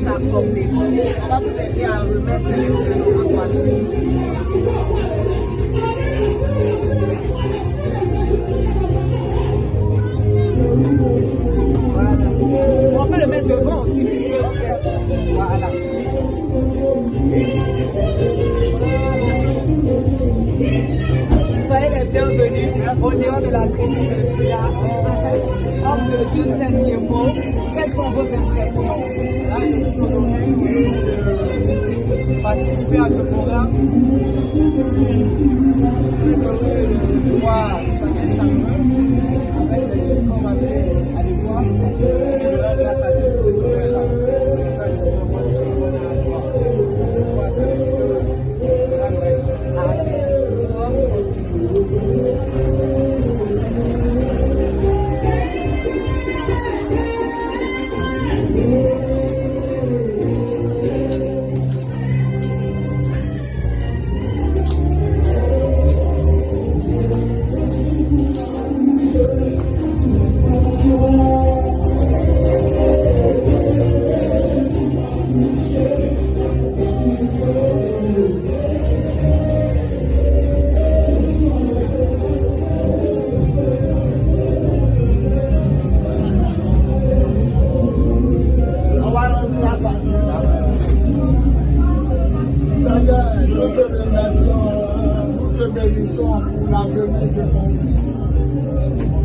s'accorder. On va vous aider à remettre les feux dans votre voiture. Voilà. On peut le mettre devant aussi, puisque voilà. Soyez les bienvenus au Léon de la tribu de Judas. Homme de Dieu, 7e mot. Quelles sont vos impressions? Là, je suis aujourd'hui de participer à ce programme. Je vois cet accueil chaleureux avec des formations adéquates. Je rends grâce à Dieu pour ce que là.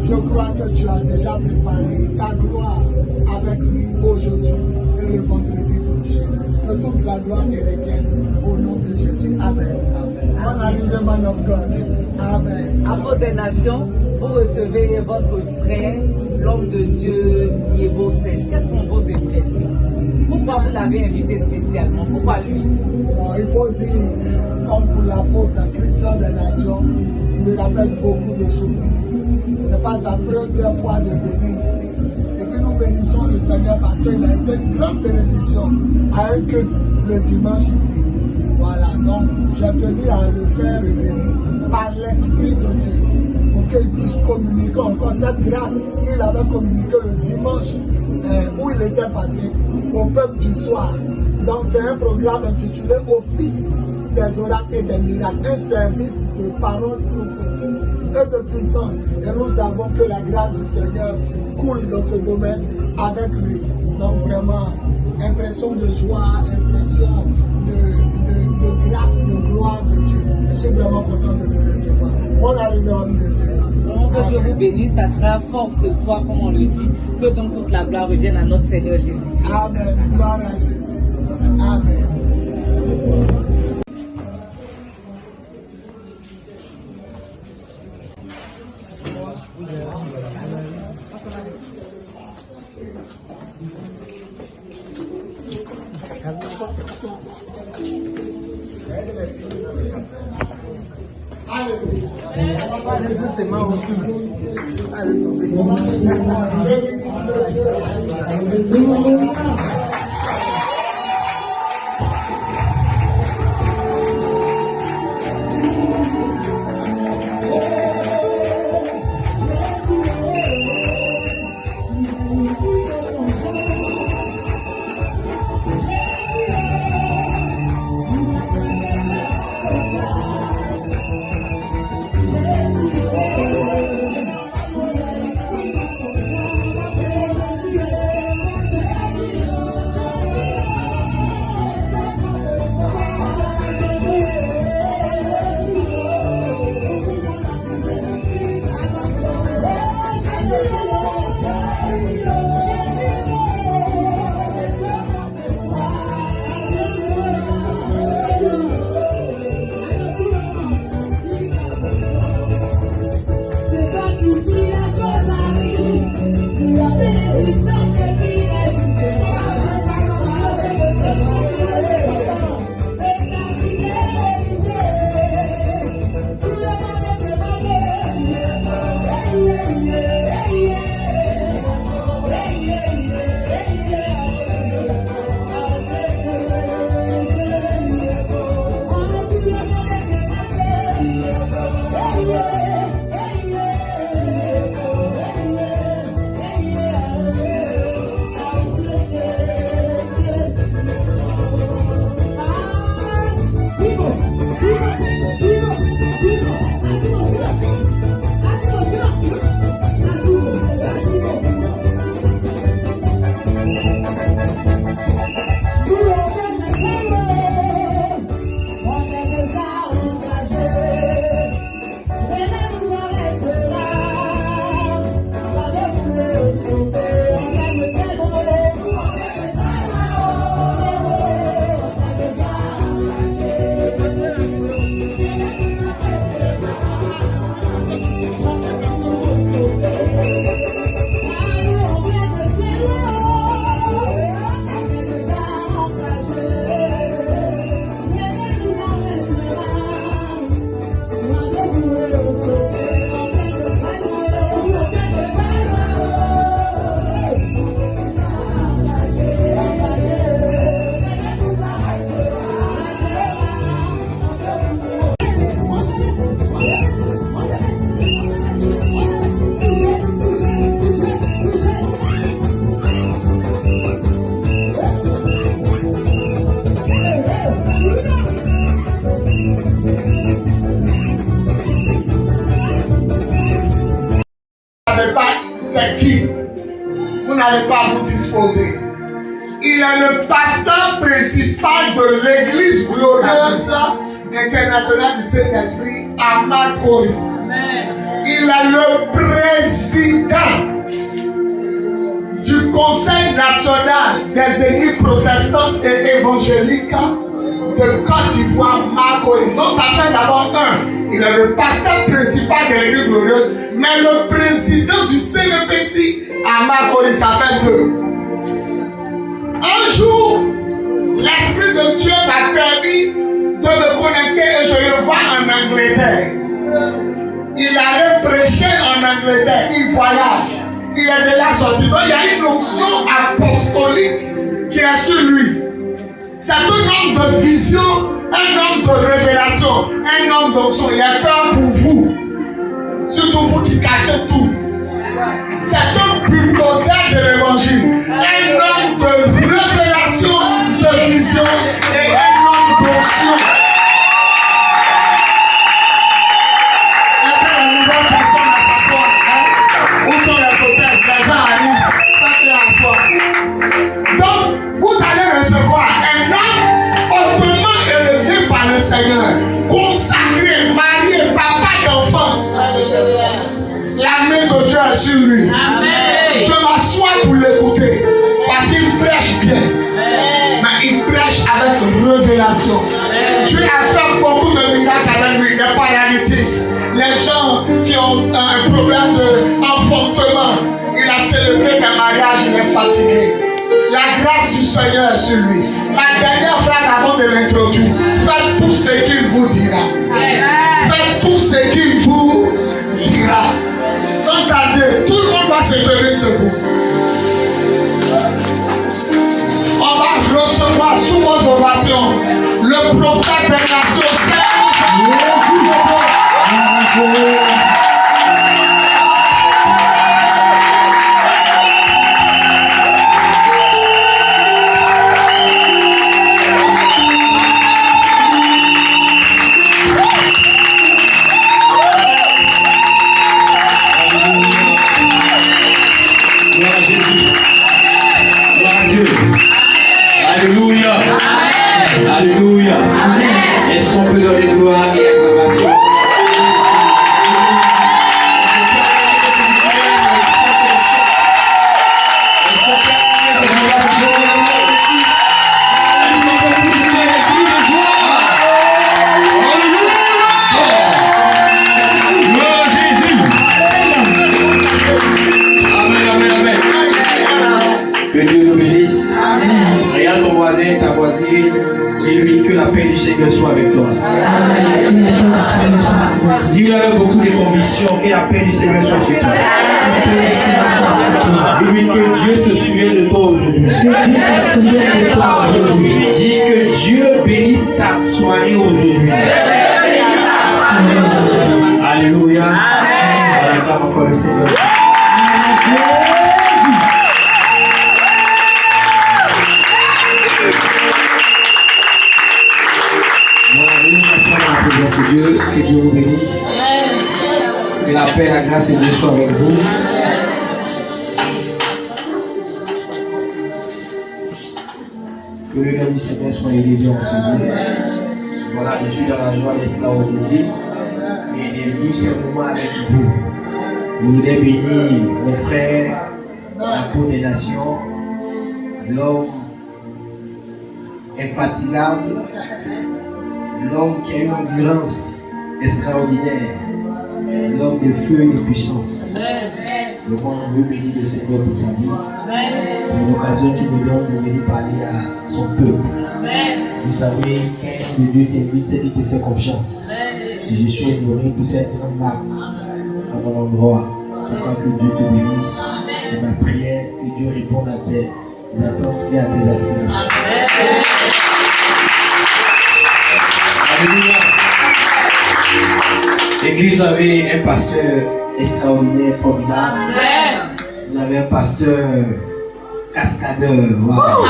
Je crois que tu as déjà préparé ta gloire avec lui aujourd'hui et le vendredi prochain. Que toute la gloire te revienne au nom de Jésus. Amen. Bonne arrivée, man of God. Amen. Amour des nations, vous recevez votre frère, l'homme de Dieu, Yebo Sèche. Quelles sont vos impressions? Pourquoi vous l'avez invité spécialement? Pourquoi lui? Bon, il faut dire, comme pour l'apôtre Christian des nations, il me rappelle beaucoup de souvenirs. Ce n'est pas sa première fois de venir ici. Et puis nous bénissons le Seigneur parce qu'il a été une grande bénédiction à un culte le dimanche ici. Voilà, donc j'ai tenu à le faire revenir par l'Esprit de Dieu pour qu'il puisse communiquer encore cette grâce qu'il avait communiqué le dimanche où il était passé au peuple du soir. Donc c'est un programme intitulé Office des oracles et des miracles, un service de paroles prophétiques et de puissance. Et nous savons que la grâce du Seigneur coule dans ce domaine avec lui. Donc vraiment, impression de joie, impression de grâce, de gloire de Dieu. Je suis vraiment content de le recevoir. On arrive au nom de Dieu. Que Dieu vous bénisse, ça sera fort ce soir, comme on le dit, que donc toute la gloire revienne à notre Seigneur Jésus. Amen. Gloire à Jésus. Amen. savez pas c'est qui, vous n'allez pas vous disposer. Il est le pasteur principal de l'église glorieuse internationale du Saint-Esprit à Makori. Il est le président du Conseil national des églises protestantes et évangéliques de Côte d'Ivoire, Makori. Donc ça fait d'abord un. Il est le pasteur principal de l'église glorieuse, mais le président du CNPC à Makori, ça fait deux. Un jour, l'Esprit de Dieu m'a permis de me connecter et je le vois en Angleterre. Il allait prêcher en Angleterre, il voyage, il est déjà sorti. Donc il y a une onction apostolique qui est sur lui. C'est un homme de vision, un homme de révélation, un homme d'onction. Il a peur pour vous, surtout vous qui cassez tout. C'est un bulldozer de l'évangile, un homme de révélation, de vision et un homme d'onction. Est-ce que les nouvelles personnes à s'asseoir? Où sont les hôtels? Les gens arrivent, faites-les asseoir. Donc, vous allez recevoir un homme hautement élevé par le Seigneur, consacré, marié, papa d'enfants. La main de Dieu est sur lui. Amen. Je m'assois pour l'écouter parce qu'il prêche bien. Mais il prêche avec révélation. Amen. Dieu a fait beaucoup de miracles avec lui, des paralytiques. Les gens qui ont un problème d'enfantement. Il a célébré des mariages, il est fatigué. La grâce du Seigneur est sur lui. Ma dernière phrase avant de l'introduire. Faites tout ce qu'il vous dira. Faites tout ce qu'il vous dira. Sans tarder, tout le monde va se tenir debout. On va recevoir sous vos ovations le prophète des nations. Alléluia. Est-ce qu'on peut donner gloire et acclamation? Que Dieu nous bénisse. Regarde ton voisin, ta voisine. Dis-lui que la paix du Seigneur soit avec toi. Dis-lui avec beaucoup de conviction que la paix du Seigneur soit sur toi. Dis-lui que Dieu se souvient de toi aujourd'hui. Dis que Dieu bénisse ta soirée aujourd'hui. Alléluia. On acclame encore le Seigneur. Merci Dieu, que Dieu vous bénisse. Que la paix et la grâce de Dieu soient avec vous. Que le nom du Seigneur soit élevé en ce jour. Voilà, je suis dans la joie d'être là aujourd'hui. Et de vivre ce moment avec vous. Je voudrais bénir mon frère, la peau des nations, l'homme infatigable, l'homme qui a une endurance extraordinaire, l'homme de feu et de puissance. Le monde veut bénir le Seigneur pour sa vie. C'est une occasion qu'il me donne de venir parler à son peuple. Vous savez, quand Dieu t'invite, c'est qu'il te fait confiance. Et je suis honoré pour cette grande marque à mon endroit. Pourquoi que Dieu te bénisse et ma prière, que Dieu réponde à tes attentes et à tes aspirations. L'église avait un pasteur extraordinaire, formidable. Vous avez un pasteur cascadeur. Wow.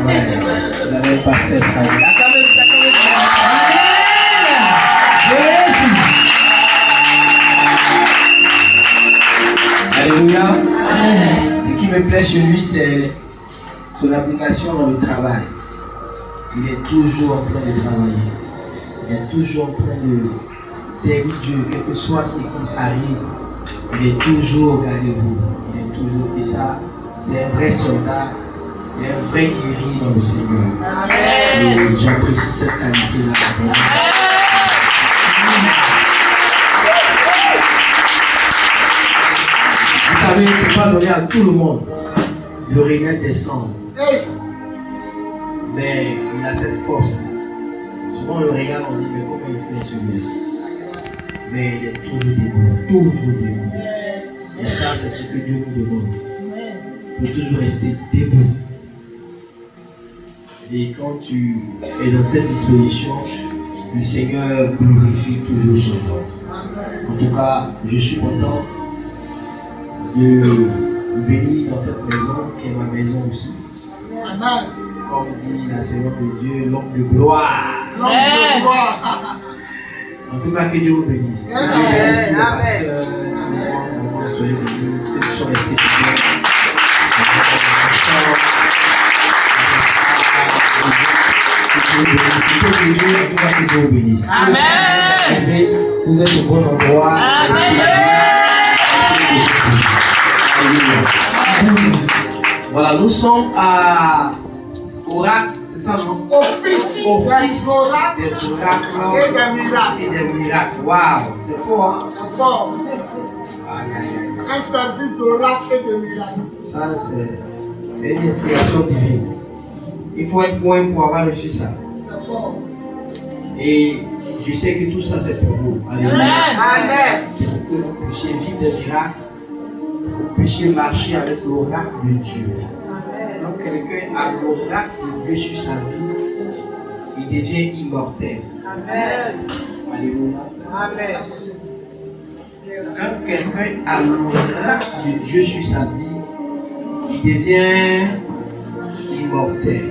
Ouais. Vous avez un pasteur extraordinaire. chez lui, c'est son application dans le travail. Il est toujours en train de travailler. Il est toujours en train de servir Dieu, quel que soit ce qui arrive. Il est toujours au garde-vous. Il est toujours. Et ça, c'est un vrai soldat. C'est un vrai guerrier dans le Seigneur. Amen. Et j'apprécie cette qualité-là. Vous savez, ce n'est pas donné à tout le monde de régner descendre. Mais il a cette force. Souvent on le regarde, on dit, mais comment il fait celui-là? Mais il est toujours debout. Toujours debout. Et ça, c'est ce que Dieu nous demande. Il faut toujours rester debout. Et quand tu es dans cette disposition, le Seigneur glorifie toujours son nom. En tout cas, je suis content de venir dans cette maison qui est ma maison aussi. Amen. Comme dit la servante de Dieu, l'homme de gloire. L'homme de gloire. En tout cas, que Dieu vous bénisse. Amen. Amen. Soyez bénis. Ceux qui sont restés fidèles. Que Dieu vous bénisse. Amen. Vous êtes au bon endroit. Amen. Voilà, nous sommes à Oracle, c'est ça, non? Office des oracles et des miracles. Waouh, c'est fort. Hein? C'est fort. Un service d'oracle et de miracles. Ça, c'est une inspiration divine. Il faut être loin pour avoir reçu ça. C'est fort. Et je sais que tout ça, c'est pour vous. Alléluia. Amen. C'est pour que vous puissiez vivre des miracles, que vous puissiez marcher avec l'oracle de Dieu. Quand quelqu'un a l'oracle de Dieu sur sa vie, il devient immortel. Amen. Alléluia. Amen. Quand quelqu'un a l'oracle de Dieu sur sa vie, il devient immortel.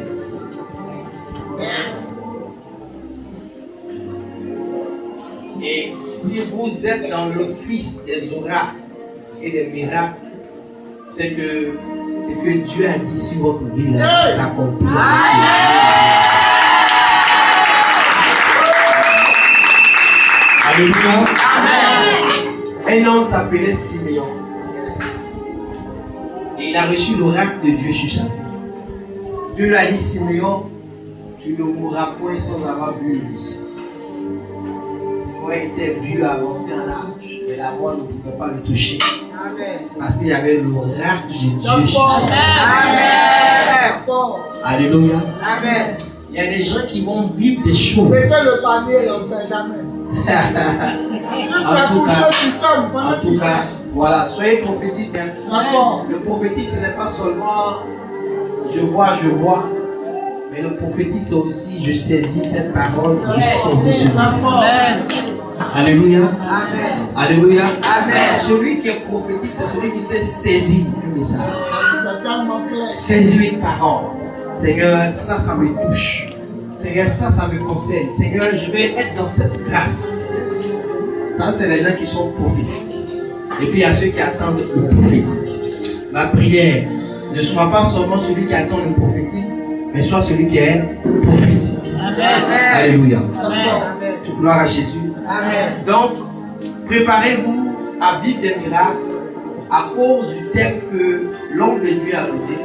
Et si vous êtes dans l'office des oracles et des miracles, c'est que ce que Dieu a dit sur votre vie s'accomplit. Alléluia. Un homme s'appelait Simeon. Et il a reçu l'oracle de Dieu sur sa vie. Dieu lui a dit, Simeon, tu ne mourras point sans avoir vu le Messie. Simeon était vieux, avancé en âge, mais la mort ne pouvait pas le toucher. Amen. Parce qu'il y avait l'oracle de Dieu sur sa vie. Alléluia. Amen. Il y a des gens qui vont vivre des choses. Mettez le panier, on ne sait jamais. Si tu as touché, tu sèmes. En tout cas, voilà, soyez prophétiques. Hein. Le prophétique, ce n'est pas seulement je vois. Mais le prophétique, c'est aussi je saisis cette parole, je saisis ce message. Alléluia. Amen. Alléluia. Amen. Celui qui est prophétique, c'est celui qui sait saisir le message. C'est tellement clair. Saisir une parole. Seigneur, ça me touche. Seigneur, ça me concerne. Seigneur, je vais être dans cette grâce. Ça, c'est les gens qui sont prophétiques. Et puis, il y a ceux qui attendent le prophétique. Ma prière, ne soit pas seulement celui qui attend le prophétique, mais soit celui qui est prophétique. Amen. Alléluia. Amen. Gloire à Jésus. Amen. Donc, préparez-vous à vivre des miracles à cause du thème que l'homme de Dieu a donné,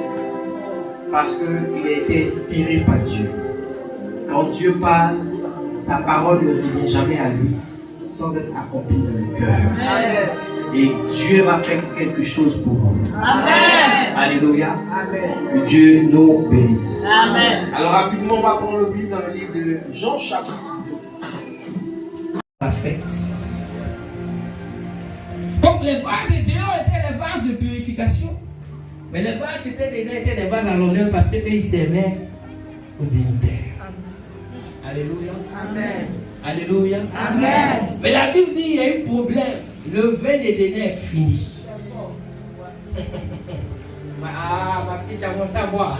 parce qu'il a été inspiré par Dieu. Quand Dieu parle, sa parole ne revient jamais à lui sans être accomplie dans le cœur. Amen. Et Dieu va faire quelque chose pour vous. Amen. Alléluia. Amen. Que Dieu nous bénisse. Amen. Alors rapidement, on va prendre le Bible dans le livre de Jean chapitre 2. La fête. Donc les vases de dehors étaient les vases de purification. Mais les vases qui étaient dedans étaient des vases à l'honneur parce qu'eux ils servaient aux dignitaires. Alléluia. Amen. Alléluia. Amen. Mais la Bible dit qu'il y a eu problème. Le vin de Déné est fini. Ah, ma fille, tu as commencé à boire.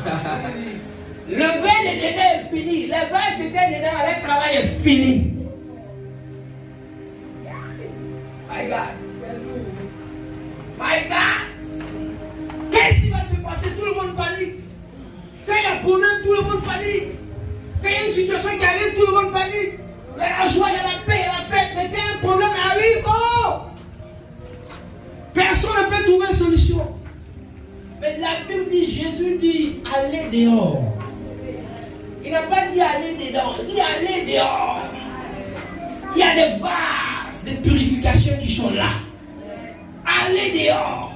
Le vin de Déné est fini. Les vases qui étaient dedans avec le travail est fini. My God. My God. Qu'est-ce qui va se passer aller dehors. Il n'a pas dit aller dedans, il dit aller dehors. Il y a des vases de purification qui sont là. Allez dehors.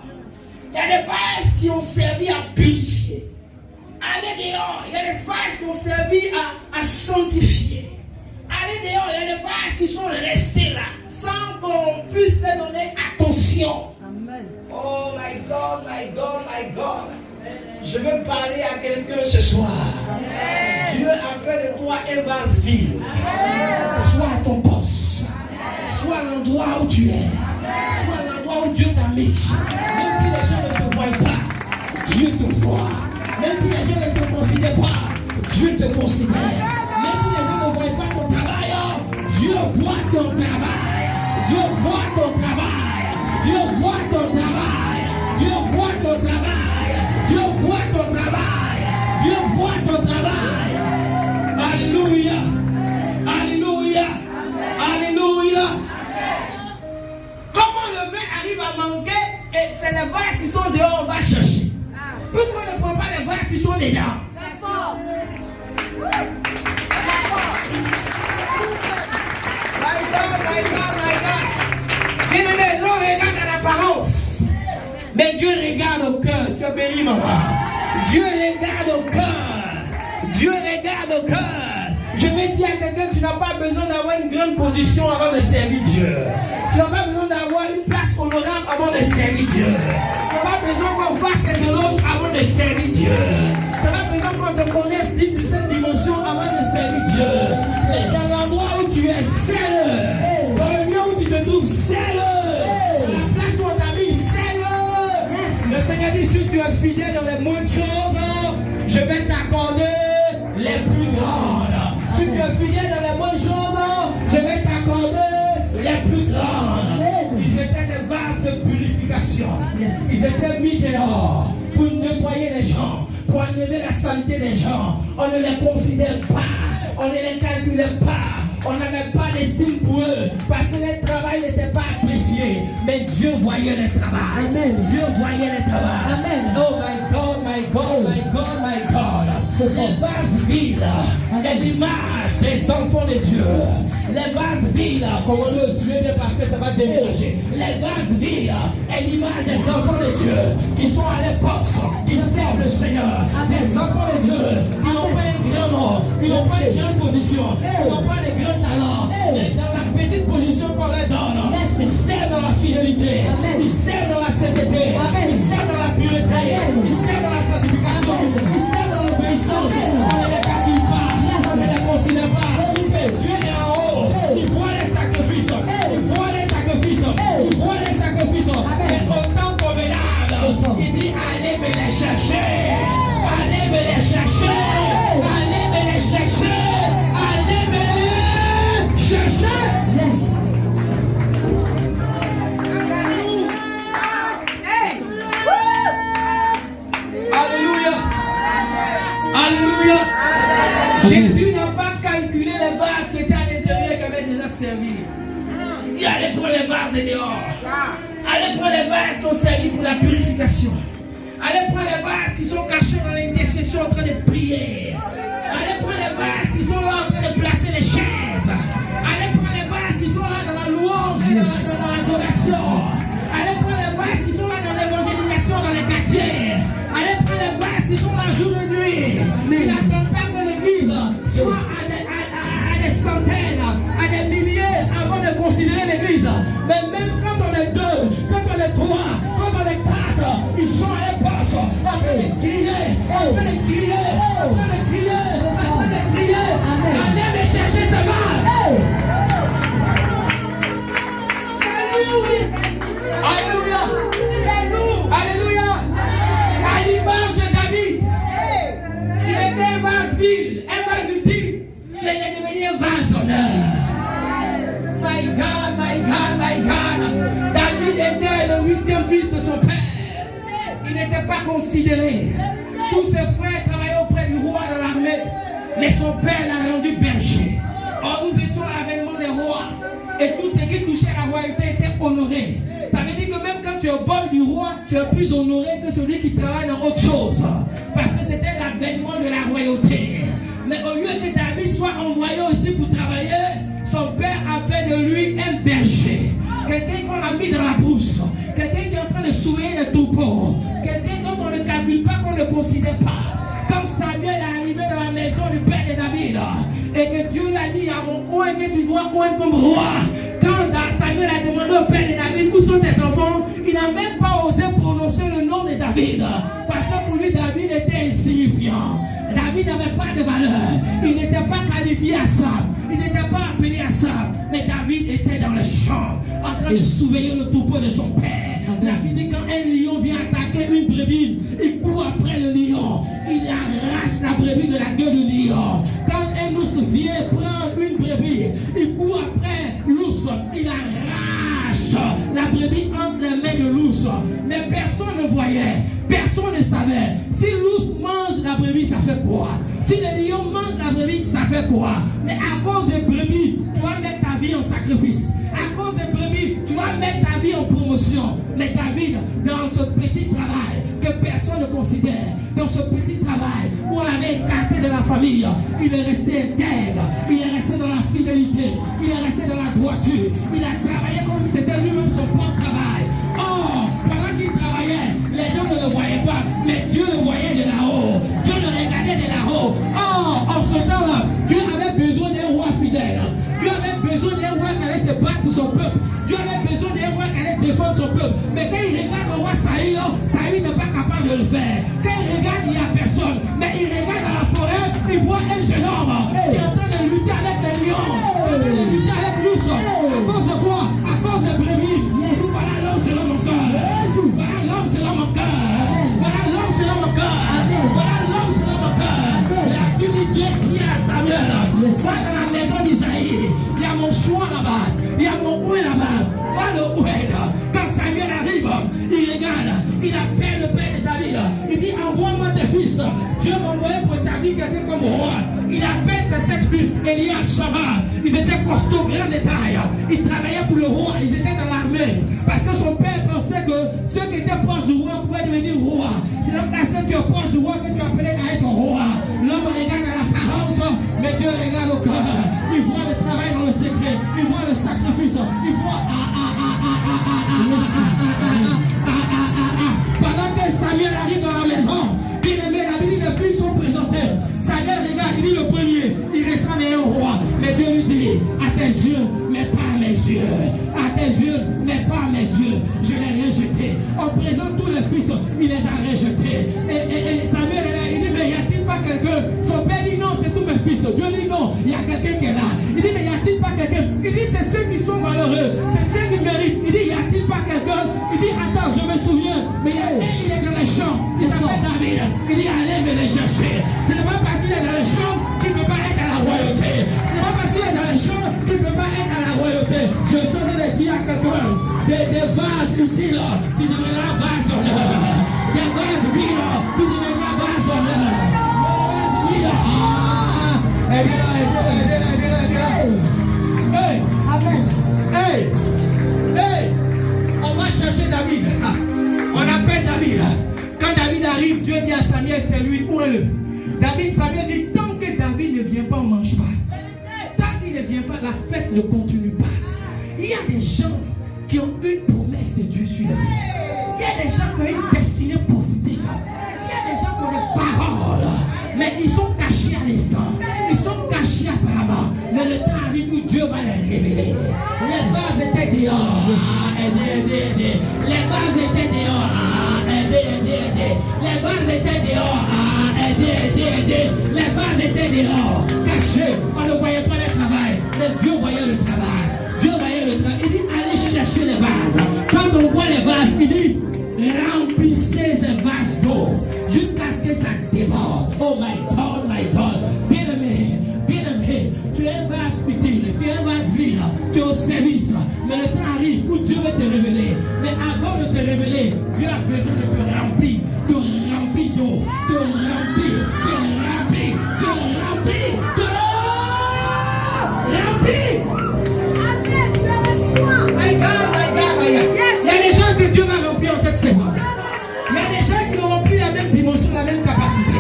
Il y a des vases qui ont servi à purifier. Allez dehors. Il y a des vases qui ont servi à sanctifier. Allez dehors. Il y a des vases qui sont restés là sans qu'on puisse leur donner attention. Amen. Oh my God, my God, my God. Je veux parler à quelqu'un ce soir. Amen. Dieu a fait de toi un vase vide. Sois à ton poste. Sois à l'endroit où tu es. Sois à l'endroit où Dieu t'a mis. Même si les gens ne te voient pas, Dieu te voit. Même si les gens ne te considèrent pas, Dieu te considère. Même si les gens ne voient pas ton travail, Dieu voit ton travail. Dieu voit ton travail. Dieu voit ton travail. Dieu voit ton travail. Dieu voit ton travail. Dieu voit ton travail. Alléluia. Alléluia. Alléluia. Comment le vin arrive à manquer et c'est les vases qui sont dehors, on va chercher. Pourquoi on ne prend pas les vases qui sont dedans? C'est fort. My God, my God, my God. Bien aimé, l'on regarde à l'apparence. Mais Dieu regarde au cœur. Tu as béni, maman. Dieu regarde au cœur. Dieu regarde au cœur. Je vais dire à quelqu'un, tu n'as pas besoin d'avoir une grande position avant de servir Dieu. Tu n'as pas besoin d'avoir une place honorable avant de servir Dieu. Tu n'as pas besoin qu'on fasse des éloges avant de servir Dieu. Tu n'as pas besoin qu'on te connaisse de cette dimension avant de servir Dieu. Et dans l'endroit où tu es, sers-le. Dans le lieu où tu te trouves, sers-le. Dans la place où on t'a mis, sers-le. Le Seigneur dit, si tu es fidèle dans les bonnes choses, je vais t'accorder les plus grandes. Si tu es fidèle dans les bonnes choses, je vais t'accorder les plus grandes. Ils étaient des vases de purification. Ils étaient mis dehors pour nettoyer les gens, pour enlever la saleté des gens. On ne les considère pas, on ne les calculait pas. On n'avait pas d'estime pour eux parce que le travail n'était pas apprécié. Mais Dieu voyait le travail. Amen. Dieu voyait le travail. Amen. Oh my God, my God, my God, my God. Les vases vides est l'image des enfants de Dieu. Les vases vides, comme on le suit parce que ça va déménager. Les vases vides est l'image des enfants de Dieu qui sont à l'époque, qui servent le Seigneur. Des enfants de Dieu qui n'ont pas un grand nom, qui n'ont pas une grande position, qui n'ont pas de grands talents. Mais dans la petite position qu'on leur donne, ils servent dans la fidélité, ils servent dans la sainteté, ils servent dans la pureté, ils servent dans la sanctification, ils servent dans l'obéissance. On ne les calcule pas, on ne les considère pas. Mais Dieu est en haut, il voit les sacrifices, il voit les sacrifices, il voit les sacrifices. Mais au temps convenable, il dit allez me les chercher, allez me les chercher, allez me les chercher, allez me les chercher. Yes. Alléluia. Alléluia. Jésus n'a pas calculé les vases qui étaient à l'intérieur qui avaient déjà servi. Il dit allez prendre les vases de dehors. Allez prendre les vases qui ont servi pour la purification. Allez prendre les vases qui sont cachés dans l'intercession en train de prier. Allez prendre les vases qui sont là en train de placer les chaises. Allez prendre les vases qui sont là dans la louange et dans l'adoration. Allez prendre les vases qui sont là dans l'évangélisation dans les quartiers. Allez prendre les vases qui sont là jour et nuit. Mais n'attendez pas que l'église soit à des centaines, à des milliers avant de considérer l'église. Mais même quand on est deux, quand on est trois, quand on est quatre, ils sont à l'époque en train de crier, en train de crier, en train de crier, en train de crier. Allez me chercher ce mal. Alléluia. Alléluia. À l'image de David, il était un vase vide, un vase utile, mais il est devenu un vase d'honneur. My God, my God, my God. David était le 8e fils de son père. Il n'était pas considéré. Tous ses frères travaillaient auprès du roi dans l'armée, mais son père l'a rendu berger. Or, nous étions à l'avènement des rois, et tout ce qui touchait à la royauté était honoré. Ça veut dire que même quand tu es au bol du roi, tu es plus honoré que celui qui travaille dans autre chose. Parce que c'était l'avènement de la royauté. Mais au lieu que David soit envoyé aussi pour travailler, son père a fait de lui un berger. Quelqu'un qu'on a mis dans la brousse. Quelqu'un qui est en train de surveiller les troupeaux. Quelqu'un dont on ne calcule pas, qu'on ne considère pas. Comme Samuel est arrivé dans la maison du père de David. Et que Dieu lui a dit à mon oint que tu dois oint comme roi. Quand Samuel a demandé au père de David où sont tes enfants, il n'a même pas osé prononcer le nom de David. Parce que pour lui, David était insignifiant. David n'avait pas de valeur. Il n'était pas qualifié à ça. Il n'était pas appelé à ça. Mais David était dans le champ, en train de surveiller le troupeau de son père. David dit quand un lion vient attaquer une brebis, il court après le lion. Il arrache la brebis de la gueule du lion. Quand un ours vient prendre une brebis, il court après l'ours. Il arrache la brebis entre les mains de l'ours. Mais personne ne voyait. Personne ne savait. Si l'ours mange la brebis, ça fait quoi? Si le lion mange la brebis, ça fait quoi? Mais à cause des brebis, tu vas mettre ta vie en sacrifice. À cause des brebis, tu vas mettre ta vie en promotion. Mais David, dans ce petit travail que personne ne considère, dans ce petit travail où on l'avait écarté de la famille, il est resté intègre, il est resté dans la fidélité, il est resté dans la droiture, il a travaillé comme si c'était lui-même son propre travail. Oh, pendant qu'il travaillait, les gens ne le voyaient pas, mais Dieu le voyait de là-haut, Dieu le regardait de là-haut. Oh, en ce temps-là, Dieu avait besoin d'un roi fidèle, Dieu avait besoin d'un roi qui allait se battre pour son peuple, Dieu avait besoin d'un roi qui allait défendre son peuple. Mais quand il regarde le roi Saïd, Saïd n'est pas capable de le faire. Quand il regarde, il n'y a personne. Mais il regarde dans la forêt, il voit un jeune homme qui est en train de lutter avec les lions, en train de lutter avec l'ours. À cause de quoi? À cause de brebis. Voilà l'homme selon mon cœur. Voilà l'homme selon mon cœur. Voilà l'homme selon mon cœur. Voilà l'homme selon mon cœur. La Bible dit Dieu dit à Samuel, va dans la maison d'Isaïe. Il y a mon choix là-bas. Il y a mon oué là-bas. Va le oué. Quand Samuel arrive, il regarde. Il appelle le père de David. Il dit envoie-moi tes fils. Dieu m'a envoyé pour établir quelqu'un comme roi. Il appelle ses 7 fils, Eliab, Shama. Ils étaient costauds, grand détail. Ils travaillaient pour le roi. Ils étaient dans l'armée. Parce que son père pensait que ceux qui étaient proches du roi pouvaient devenir roi. C'est donc parce que tu es proche du roi que tu es appelé à être roi. L'homme regarde à l'apparence, mais Dieu regarde au cœur. Il voit le travail dans le secret. Il voit le sacrifice. Il voit pendant que Samuel arrive dans la maison, bien aimé, la Bible, les fils sont présentés. Samuel regarde, il dit le premier, il restera un roi. Mais Dieu lui dit, à tes yeux, mais pas à mes yeux. À tes yeux, mais pas à mes yeux. Je l'ai rejeté. On présente tous les fils, il les a rejetés. Et Samuel est là, il dit, mais y a-t-il pas quelqu'un? Son père dit non, c'est tous mes fils. Dieu dit non, il y a quelqu'un qui est là. Il dit, mais y a-t-il pas quelqu'un? Il dit, c'est ceux qui sont valeureux, c'est ceux qui méritent. Il dit, y a-t-il pas quelqu'un? Il dit, attends, je me souviens, mais il est dans les champs, il s'appelle David. Il dit, allez me les chercher. Ce n'est pas parce qu'il est dans les champs qu'il ne peut pas être à la royauté. Ce n'est pas parce qu'il est dans les champs qu'il ne peut pas être à la royauté. Je suis en train de dire à quelqu'un, des vases utiles, tu deviendras vase d'honneur. Des vases vides, tu deviendras vase d'honneur. Hey, amen. Hey, on va chercher David. On appelle David. Quand David arrive, Dieu dit à Samuel, c'est lui, où est-le? Samuel dit, tant que David ne vient pas, on ne mange pas. Tant qu'il ne vient pas, la fête ne continue pas. Il y a des gens qui ont une promesse de Dieu sur la vie. Il y a des gens qui ont une destinée prophétique. Il y a des gens qui ont des paroles, mais ils sont cachés à l'instant. Ils sont cachés apparemment. Mais le temps arrive où Dieu va les révéler. Les bases étaient dehors. Aidez. Les bases étaient dehors. Aidez. Les bases étaient dehors. Aidez. Les bases étaient dehors. Cachés. On ne voyait pas le travail. Mais Dieu voyait le travail. Il dit, allez chercher les vases. Quand on voit les vases, il dit, remplissez ces vases d'eau jusqu'à ce que ça déborde. Oh my God. Bien-aimé, tu es un vase utile, tu es un vase vide, tu es au service. Mais le temps arrive où Dieu veut te révéler. Mais avant de te révéler, Dieu a besoin de te remplir d'eau, te remplir. My God. Il y a des gens que Dieu va remplir. rempli en cette saison. Il y a des gens qui n'auront plus la même dimension, la même capacité.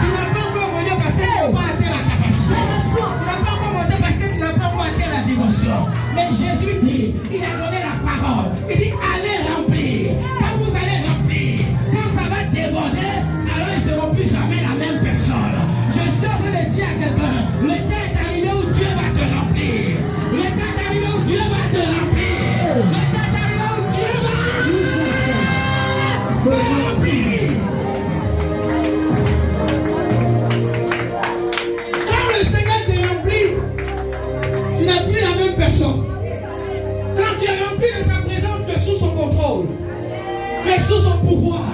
Tu n'as pas encore monté parce que tu n'as pas atteint la capacité. Tu n'as pas encore monté parce que tu n'as pas encore atteint la dimension. Mais Jésus dit, il a donné la parole. Il dit, allez remplir. Quand vous allez remplir, quand ça va déborder, alors ils ne seront plus jamais la même personne. Je suis en train de dire à quelqu'un, le temps est arrivé où Dieu va te remplir. Le temps est arrivé où Dieu va te remplir. Le temps est arrivé où Dieu va te remplir. Quand le Seigneur te remplit, tu n'es plus la même personne. Quand tu es rempli de sa présence, tu es sous son contrôle. Tu es sous son pouvoir.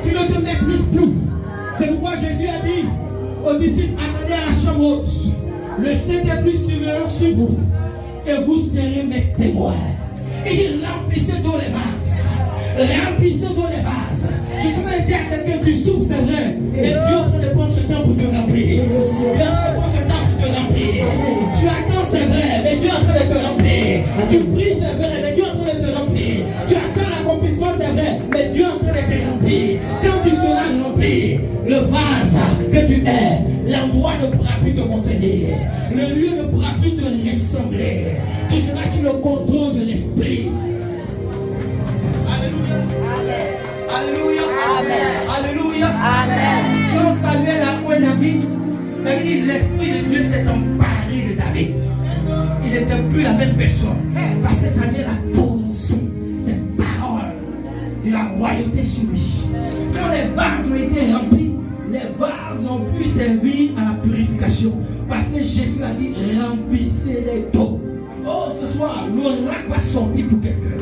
Tu ne te méprises plus. C'est pourquoi Jésus a dit aux disciples, attendez à la chambre haute. Le Saint-Esprit surveillera sur vous et vous serez mes témoins. Il dit remplissez d'eau les vases. Remplissez d'eau les vases. Je suis en train de dire à quelqu'un, tu souffres, c'est vrai. Mais Dieu est en train de prendre ce temps pour te remplir. Dieu est en train de prendre ce temps pour te remplir. Tu attends, c'est vrai, mais Dieu est en train de te remplir. Tu pries, c'est vrai, mais Dieu est en train de te remplir. Tu attends l'accomplissement, c'est vrai, mais Dieu est en train de te remplir. Quand tu seras rempli, le vase que tu es, l'endroit ne pourra plus te contenir. Le lieu ne pourra plus te ressembler. Tu seras sous le contrôle de l'esprit. Alléluia. Alléluia. Alléluia. Quand Samuel a pris David, il dit l'esprit de Dieu s'est emparé de David. Il n'était plus la même personne. Parce que Samuel a prononcé des paroles de la royauté sur lui. Quand les vases ont été remplis, les vases n'ont plus servi à la purification. Parce que Jésus a dit remplissez-les d'eau. Oh, ce soir, l'oracle va sortir pour quelqu'un.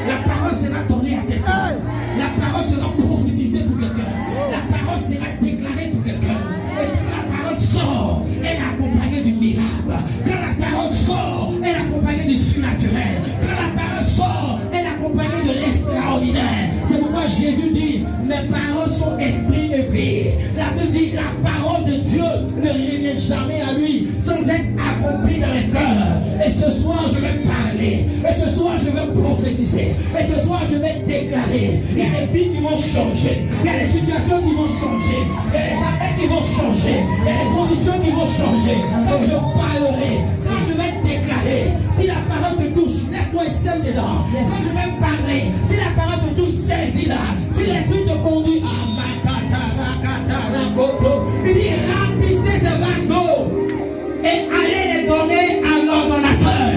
La parole sera donnée à quelqu'un. La parole sera prophétisée pour quelqu'un. La parole sera déclarée pour quelqu'un. Et quand la parole sort, elle est accompagnée du miracle. Quand la parole sort, elle est accompagnée du surnaturel. Quand la parole sort, elle est accompagnée de l'extraordinaire. C'est pourquoi Jésus dit, mes paroles sont esprit et vie. La Bible dit, la parole de Dieu ne revient jamais à lui sans être accomplie dans les cœurs. Et ce soir, je vais parler. Et ce soir, je vais prophétiser. Et ce soir, je vais déclarer. Il y a des vies qui vont changer. Il y a des situations qui vont changer. Il y a des affaires qui vont changer. Il y a des conditions qui vont changer. Quand je parlerai, quand je vais déclarer, si la parole te touche, lève-toi et sème dedans. Quand je vais parler, si la parole te touche, saisis-la. Si l'esprit te conduit à il dit remplissez ces vases d'eau et allez les donner à l'ordonnateur.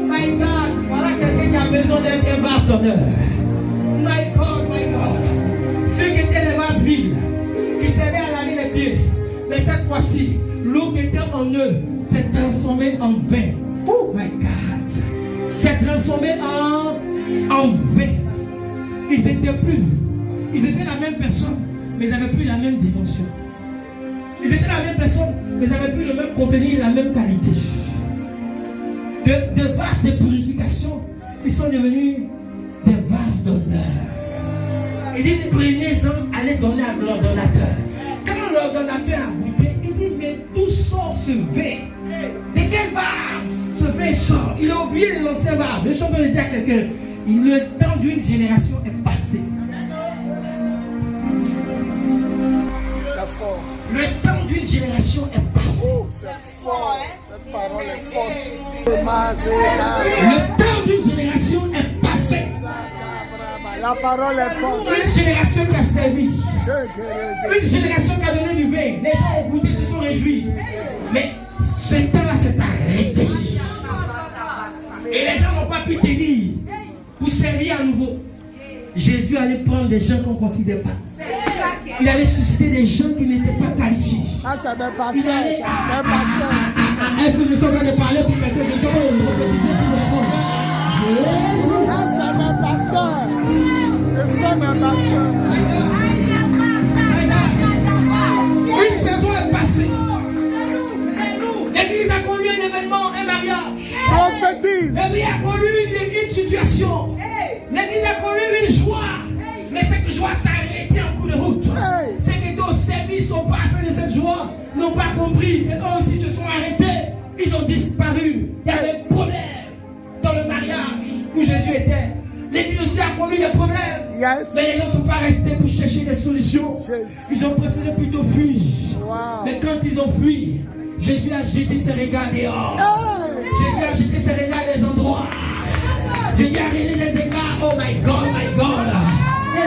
My God, voilà quelqu'un qui a besoin d'être un vase d'honneur. My God, ceux qui étaient des vases vides, qui servaient à laver les pieds, mais cette fois-ci, l'eau qui était en eux s'est transformée en vin. Oh my God, s'est transformée en vin. Ils étaient la même personne, mais ils n'avaient plus la même dimension. Ils étaient la même personne, mais ils n'avaient plus le même contenu, la même qualité. De vases de purification, ils sont devenus des vases d'honneur. Il dit, prenez-en, allez donner à l'ordonnateur. Quand l'ordonnateur a goûté, il dit, mais d'où sort ce vin? De quel vase ce vin sort? Il a oublié les anciens vases. Je suis en train de dire à quelqu'un, le temps d'une génération est passé. Fort. Le temps d'une génération est passé. Oh, c'est fort. Cette parole est forte. Le temps d'une génération est passé. La parole est forte. Une génération qui a servi. Une génération qui a donné du vin. Les gens ont goûté, se sont réjouis. Mais ce temps-là s'est arrêté. Et les gens n'ont pas pu tenir pour servir à nouveau. Jésus allait prendre des gens qu'on ne considère pas. Il allait susciter des gens qui n'étaient pas qualifiés. Ah, c'est un pasteur. Il allait. Est-ce que je suis en train de parler pour quelqu'un? Je suis en train de prophétiser pour la Ah, c'est un pasteur. C'est un pasteur. Une saison est passée. L'église a connu un événement, un mariage. Prophétise. L'église a connu une situation. L'église a connu une joie. Mais cette joie s'est arrêtée en cours de route. Ceux qui étaient au service au parfum de cette joie n'ont pas compris. Et eux aussi se sont arrêtés. Ils ont disparu. Il y avait un problème dans le mariage où Jésus était. L'église aussi a connu des problèmes. Yes. Mais les gens ne sont pas restés pour chercher des solutions. Ils ont préféré plutôt fuir. Wow. Mais quand ils ont fui, Jésus a jeté ses regards dehors. Jésus a jeté ses regards des endroits. Jésus a réglé les égards. Oh my God, my God.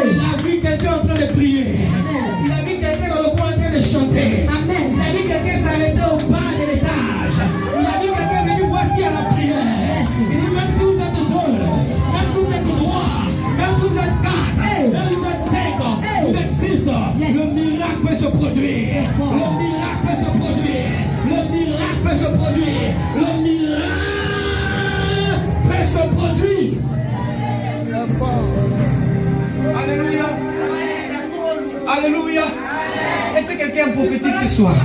Il a vu quelqu'un en train de prier. Il a vu quelqu'un dans le coin en train de chanter. Amen. Il a vu quelqu'un s'arrêter au bas de l'étage. Il a vu quelqu'un venir voici à la prière. Il dit même si vous êtes deux, même si vous êtes trois, même si vous êtes quatre, même si vous êtes cinq, vous êtes six, le miracle peut se produire. Le miracle peut se produire. Le miracle peut se produire. Le miracle peut se produire. Alléluia. Alléluia. Est-ce que quelqu'un est prophétique ce soir?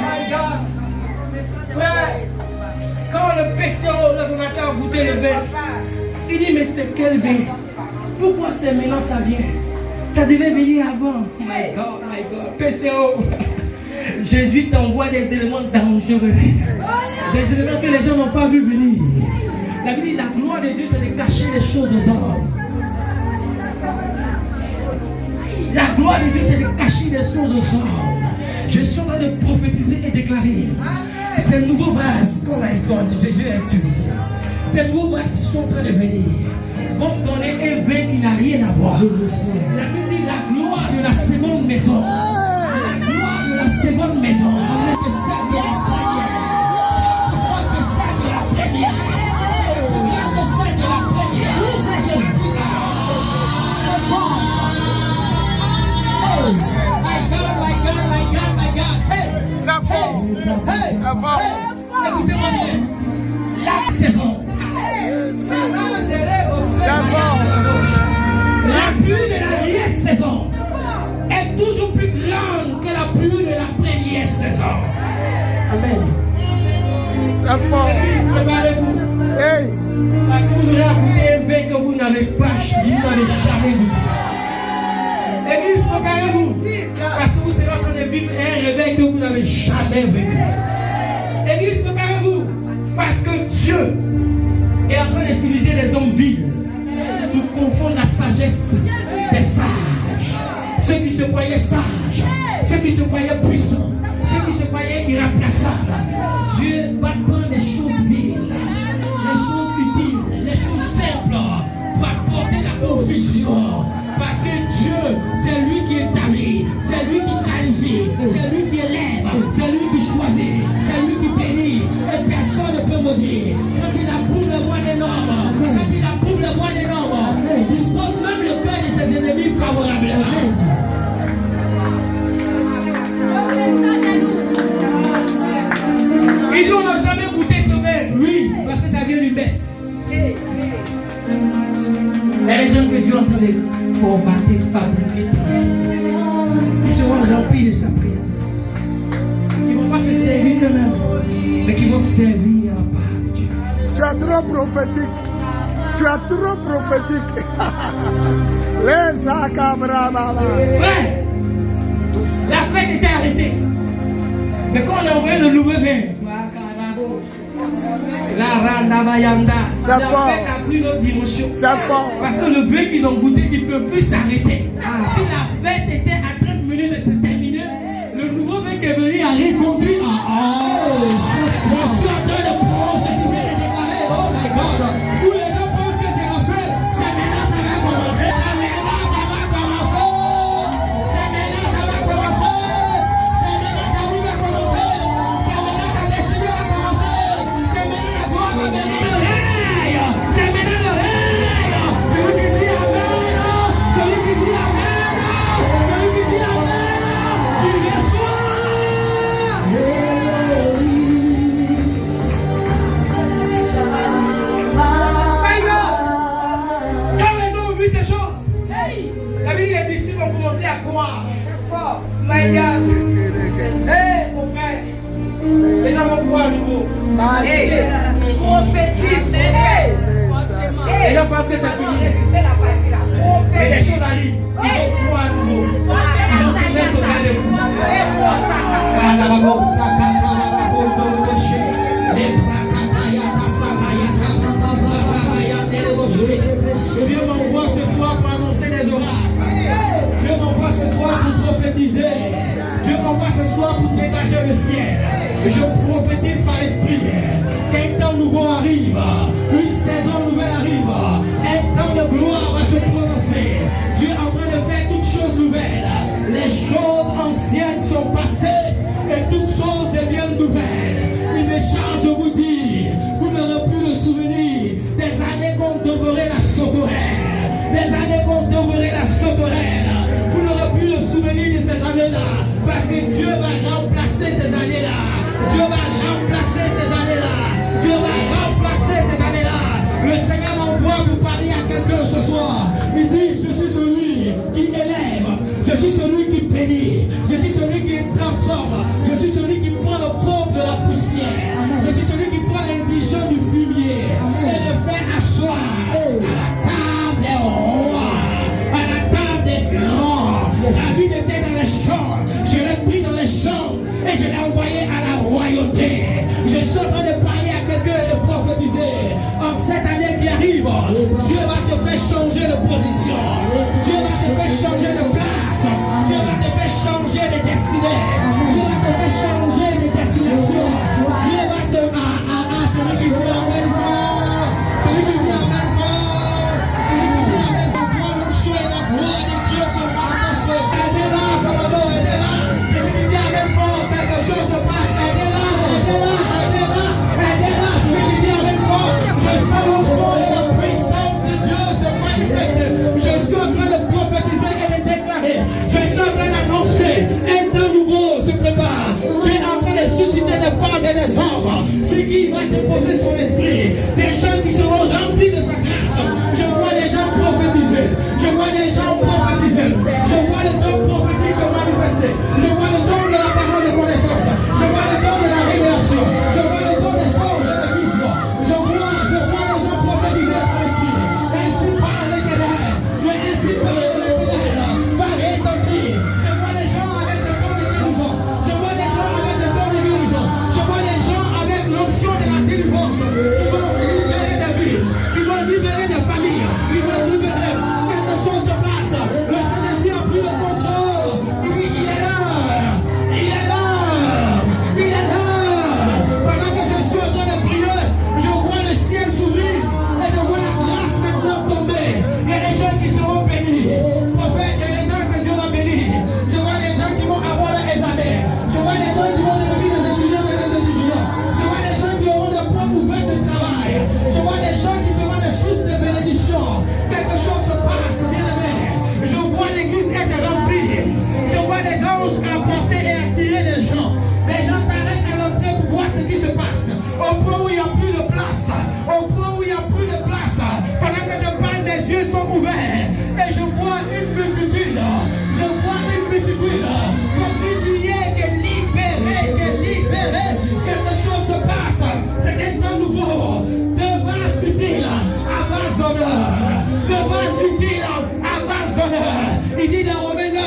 My God. Frère, quand le PCO, le donateur, a goûté le vin, il dit mais c'est quel vin? Pourquoi c'est maintenant ça vient? Ça devait venir avant. My God, my God. PCO. Jésus t'envoie des éléments dangereux. Des éléments que les gens n'ont pas vu venir. La Bible dit la gloire de Dieu c'est de cacher les choses aux hommes. La gloire de Dieu, c'est de cacher les choses aux hommes. Je suis en train de prophétiser et déclarer. Ces nouveaux vases qu'on a Jésus a utilisé. Ces nouveaux vases qui sont en train de venir vont donner un vin qui n'a rien à voir. La Bible dit la gloire de la seconde maison. La gloire de la seconde maison. Que ça de la première. Que ça de la première. Que ça de la première. C'est bon. My God, my God, my God, my God. Hey, C'est fort. hey, C'est fort. écoutez-moi bien. La saison. C'est fort. La pluie de la dernière saison est toujours plus grande que la pluie de la première saison. Amen. C'est fort. Préparez-vous. Hey. Parce que vous aurez à goûter un vin que vous n'avez pas, jamais goûté. Église, préparez-vous. Parce que vous serez en train de vivre un réveil que vous n'avez jamais vécu. Église, préparez-vous. Parce que Dieu est en train d'utiliser les hommes vils pour confondre la sagesse des sages. Ceux qui se croyaient sages, ceux qui se croyaient puissants, ceux qui se croyaient irremplaçables. Dieu va prendre les choses viles, les choses utiles, les choses simples, pour apporter la confusion. Parce que Dieu, c'est lui qui établit, c'est lui qui qualifie, c'est lui qui élève, c'est lui qui choisit, c'est lui qui bénit. Et personne ne peut maudire. Quand il approuve le mois des normes, quand il approuve le mois des normes, il dispose même le cœur de ses ennemis favorablement. Ils n'ont jamais goûté ce vin. Oui, parce que ça vient du bête. Il y a des gens que Dieu est en train de formater, fabriquer, qui seront remplis de sa présence. Ils ne vont pas se servir d'eux-mêmes, mais qui vont servir à la part de Dieu. Tu es trop prophétique. Tu es trop prophétique. Les akabrababa. Frère, la fête était arrêtée. Mais quand on a envoyé le nouveau vin, C'est la fort. fête a pris notre dimension. C'est fort. Parce que le vin qu'ils ont goûté, il ne peut plus s'arrêter. Si la fête était à 30 minutes de se terminer, le nouveau vin qui est venu a reconduit à je suis en train de prophétiser et de déclarer, oh my God, où les gens pensent que c'est la fête, c'est maintenant ça va commencer. C'est maintenant ça va commencer. C'est maintenant ça va commencer. C'est maintenant ta vie va commencer. C'est maintenant ta destinée va commencer. C'est maintenant la gloire va venir. C'est maintenant le règne. Celui qui dit Amen. Celui qui dit Amen. Celui qui dit Amen. Il reçoit. My God. Quand les gens ont vu ces choses, la Bible, les disciples ont commencé à croire. My God. Hey, mon frère. Les gens vont croire à nouveau. Hey. Prophétise. Les gens pensent que c'est fini. Mais les choses arrivent. Ils vont croire à nouveau. Ils vont se mettre au cas de vous. Dieu m'envoie ce soir quelqu'un ce soir. Il dit, je suis celui qui élève, je suis celui qui bénit, je suis celui qui transforme, je suis celui qui prend le pauvre de la poussière, je suis celui qui prend l'indigent du fumier et le fait asseoir à la table des rois, à la table des grands. David était dans les champs, je l'ai pris dans les champs et je l'ai envoyé à la royauté. Je suis en train de parler à quelqu'un et de prophétiser. En cette année qui arrive, Dieu va te faire changer de position. Dieu va te faire changer de place. Dieu va te faire changer de destinée. Dieu va te faire changer de destination. Dieu va te... celui qui dit Amen fort. Celui qui dit Amen fort. Celui qui dit Amen fort. L'onction et la gloire de Dieu se manifestent. Aidez-la, Papa, aidez-la. Celui qui dit Amen fort, quelque chose se passe. Aidez-la, aidez-la, aidez-la, aidez-la. Celui qui dit Amen fort, je sens l'onction et la puissance de Dieu se manifester. Je suis en train de prophétiser et de déclarer. Je suis en train d'annoncer. Un temps nouveau se prépare. Tu es en train de susciter des femmes et des hommes. Ce qui va te poser son esprit. Des gens qui seront remplis de sa grâce. Je vois des gens prophétiser. Je vois des gens prophétiser. Je vois les hommes prophétiques se manifester. Je vois le don de la parole de connaissance. Je vois le don de la révélation. Je vois le don des songes et des visions. Je vois les gens prophétiser par l'esprit. Ainsi parle l'Éternel. Mais ainsi parle l'Éternel. Par retentir. Je vois les gens avec le don de guérison. Je vois des gens avec le don de guérison. Je vois des gens avec l'onction de la délivrance. Qui vont libérer des vies. Qui vont libérer des familles. Qui vont libérer. Quelque chose se passe. Le Saint-Esprit a pris le contrôle. Il est là. Il est là. Il est là. Pendant que je suis en train de prier, je vois le ciel s'ouvrir. Et je vois la grâce maintenant tomber. Il y a des gens qui seront bénis. Prophète, il y a des gens que Dieu va bénir. Je vois des gens qui vont avoir leur examen. Je vois des gens qui vont devenir des étudiants et des étudiants. Je vois des gens qui auront des portes ouvertes de travail. Je vois des gens qui seront des sources de bénédiction. Quelque chose se passe, bien aimé. Je vois l'église être remplie. Je vois des anges apporter et attirer les gens. Les gens s'arrêtent à l'entrée pour voir ce qui se passe. Au point où il n'y a plus de place. Au point où il n'y a plus de place. Pendant que je parle, les yeux sont ouverts. Et je vois une multitude. Je vois une multitude. Comme une nuée qui est libérée. Quelque chose se passe. C'est un temps nouveau. De base utile à base d'honneur. De base utile à base d'honneur. Il dit dans Romains 9,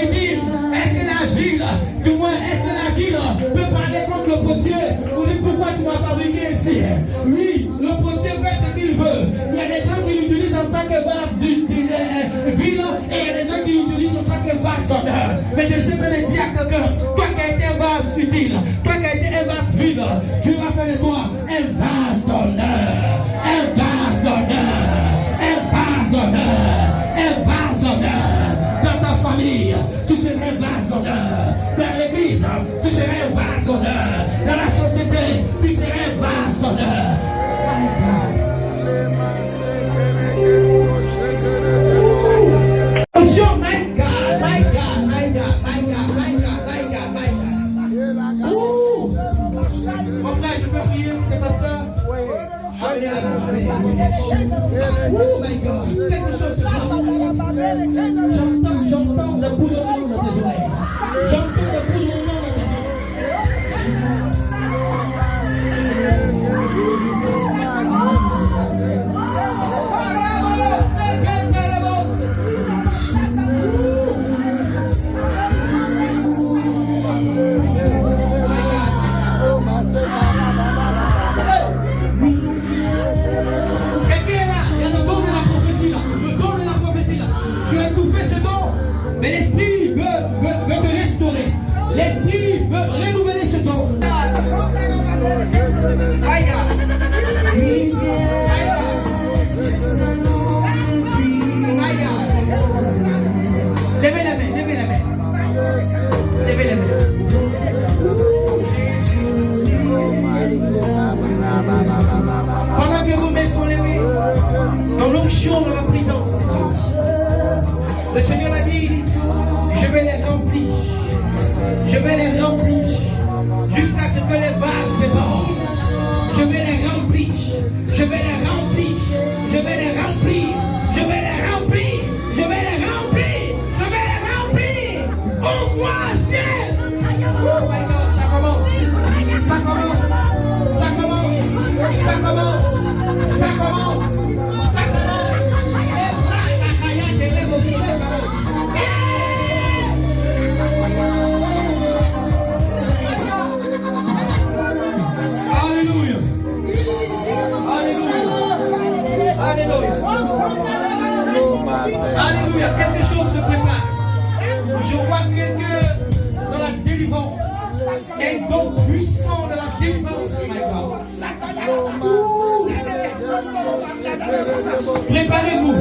il dit, est-ce que l'agile, du moins, est-ce que l'agile peut parler contre le potier pour dire pourquoi tu m'as fabriqué ici? Oui, le potier fait ce qu'il veut. Il y a des gens qui l'utilisent en tant que base ville et il y a des gens qui l'utilisent en tant que base d'honneur. Mais je suis prêt de dire à quelqu'un, toi qui as été un vase utile, toi qui as été un vase vide, tu vas faire de toi un vase d'honneur. Un vase d'honneur. Un vase d'honneur. Un vase d'honneur. Dans ta famille, tu seras un vase d'honneur. Dans l'église, tu seras un vase d'honneur. Dans la société, tu seras un vase d'honneur. Mon frère, je peux prier pour tes pasteurs? Oui. Oh my God. Quelque chose se passe. J'entends le boulonnement dans tes oreilles. J'entends le boulonnement dans tes mais l'esprit veut te restaurer. L'esprit veut renouveler ce don. Levez la main, levez la main. Levez la main. Pendant que vos mains sont levées, dans l'onction de la présence de Dieu, le Seigneur a dit, je vais les remplir. Je vais les remplir jusqu'à ce que les vases débordent. Je vais les remplir. Je vais les remplir. Je vais les remplir. Alléluia, quelque chose se prépare. Je vois quelqu'un dans la délivrance. Un don puissant de la délivrance, my God. Préparez-vous.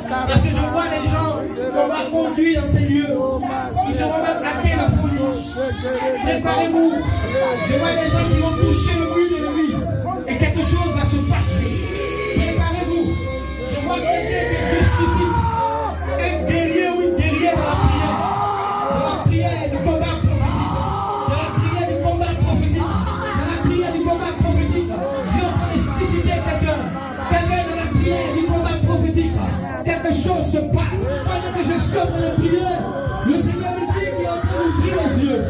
Parce que je vois des gens qu'on va conduire dans ces lieux. Ils seront même atteint la folie. Préparez-vous. Je vois des gens qui vont toucher le mur de l'église. Et quelque chose va se passer. Préparez-vous. Je vois quelqu'un qui ressuscite. Un guerrier ou une guerrière dans la prière. Dans la prière du combat prophétique. Dans la prière du combat prophétique. Dans la prière du combat prophétique. Dieu est en train de susciter quelqu'un. Quelqu'un dans la prière du combat prophétique. Quelque chose se passe. Pendant que je suis en train de prier, le Seigneur me dit qu'il est en train d'ouvrir les yeux. Il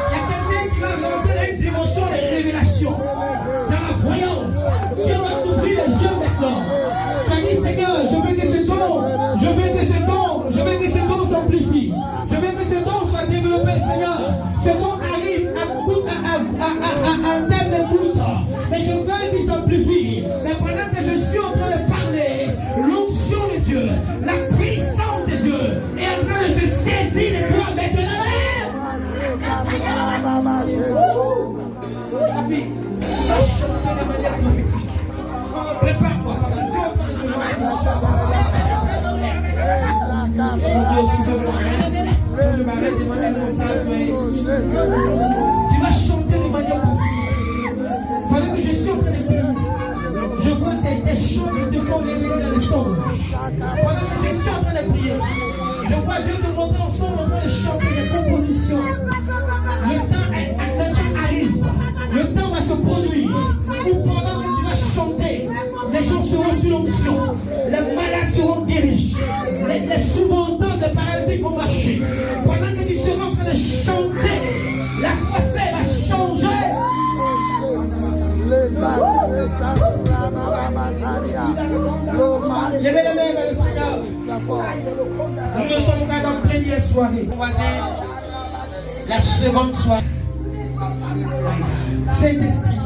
y a quelqu'un qui va rentrer dans une dimension de révélation. Dans la voyance. Dieu va t'ouvrir les yeux maintenant. Tu as dit, Seigneur, je veux que ce don s'amplifie. Je veux que ce don soit développé, Seigneur. Ce don arrive à terme de goutte. Mais je veux qu'il s'amplifie. Mais pendant que je suis en train de parler, l'onction de Dieu, la puissance de Dieu est en train de se saisir de toi maintenant. Prépare-toi, parce que Dieu est en train de tu vas chanter de manière profétique. Pendant que je suis en train de prier, je vois des chants qui te font réveiller dans les songes. Pendant que je suis en train de prier, je vois Dieu te montrer ensemble en train de chanter des compositions. Le temps arrive, le temps va se produire. Ou pendant que tu vas chanter, les gens seront sous l'onction, les malades seront guéris, les souvent-entendants de paralytiques vont marcher. Pendant que tu seras en train de chanter, l'atmosphère va changer. Levez les mains vers le Seigneur. Nous ne sommes pas dans la première soirée. La seconde soirée. Saint-Esprit.